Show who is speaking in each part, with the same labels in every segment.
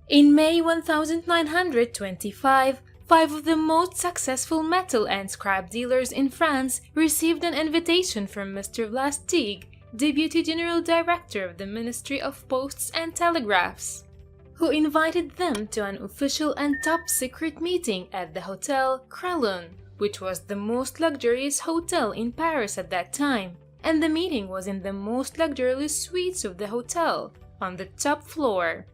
Speaker 1: In May 1925, five of the most successful metal and scrap dealers in France received an invitation from Mr. Lastigue, Deputy General Director of the Ministry of Posts and Telegraphs, who invited them to an official and top-secret meeting at the Hotel Crillon, which was the most luxurious hotel in Paris at that time, and the meeting was in the most luxurious suites of the hotel, on the top floor.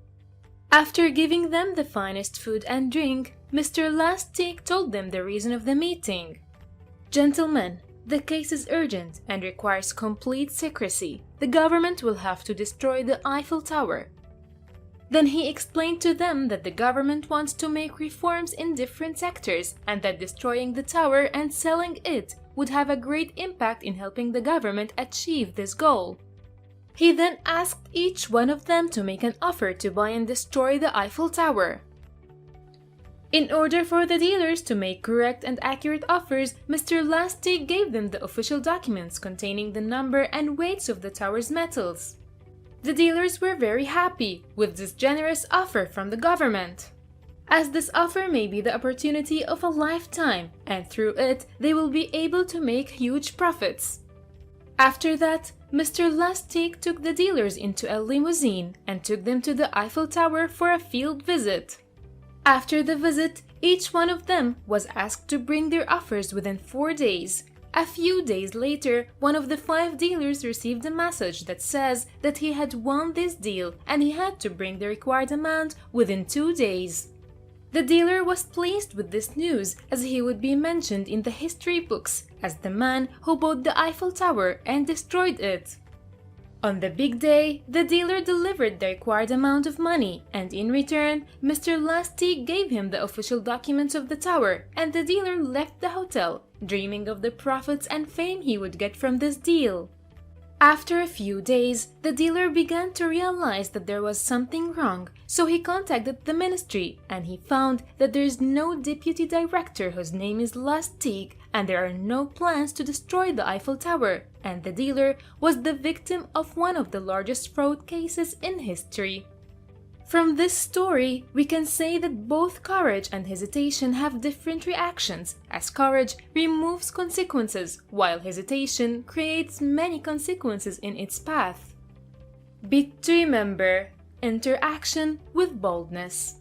Speaker 1: After giving them the finest food and drink, Mr. Lastigue told them the reason of the meeting. "Gentlemen, the case is urgent and requires complete secrecy. The government will have to destroy the Eiffel Tower." Then he explained to them that the government wants to make reforms in different sectors and that destroying the tower and selling it would have a great impact in helping the government achieve this goal. He then asked each one of them to make an offer to buy and destroy the Eiffel Tower. In order for the dealers to make correct and accurate offers, Mr. Lastigue gave them the official documents containing the number and weights of the tower's metals. The dealers were very happy with this generous offer from the government, as this offer may be the opportunity of a lifetime, and through it they will be able to make huge profits. After that, Mr. Lastigue took the dealers into a limousine and took them to the Eiffel Tower for a field visit. After the visit, each one of them was asked to bring their offers within 4 days. A few days later, one of the 5 dealers received a message that says that he had won this deal and he had to bring the required amount within 2 days. The dealer was pleased with this news, as he would be mentioned in the history books as the man who bought the Eiffel Tower and destroyed it. On the big day, the dealer delivered the required amount of money, and in return, Mr. Lastigue gave him the official documents of the tower, and the dealer left the hotel, dreaming of the profits and fame he would get from this deal. After a few days, the dealer began to realize that there was something wrong, so he contacted the ministry, and he found that there is no deputy director whose name is Lastigue, and there are no plans to destroy the Eiffel Tower, and the dealer was the victim of one of the largest fraud cases in history. From this story, we can say that both courage and hesitation have different reactions, as courage removes consequences, while hesitation creates many consequences in its path. Bit to remember: interaction with boldness.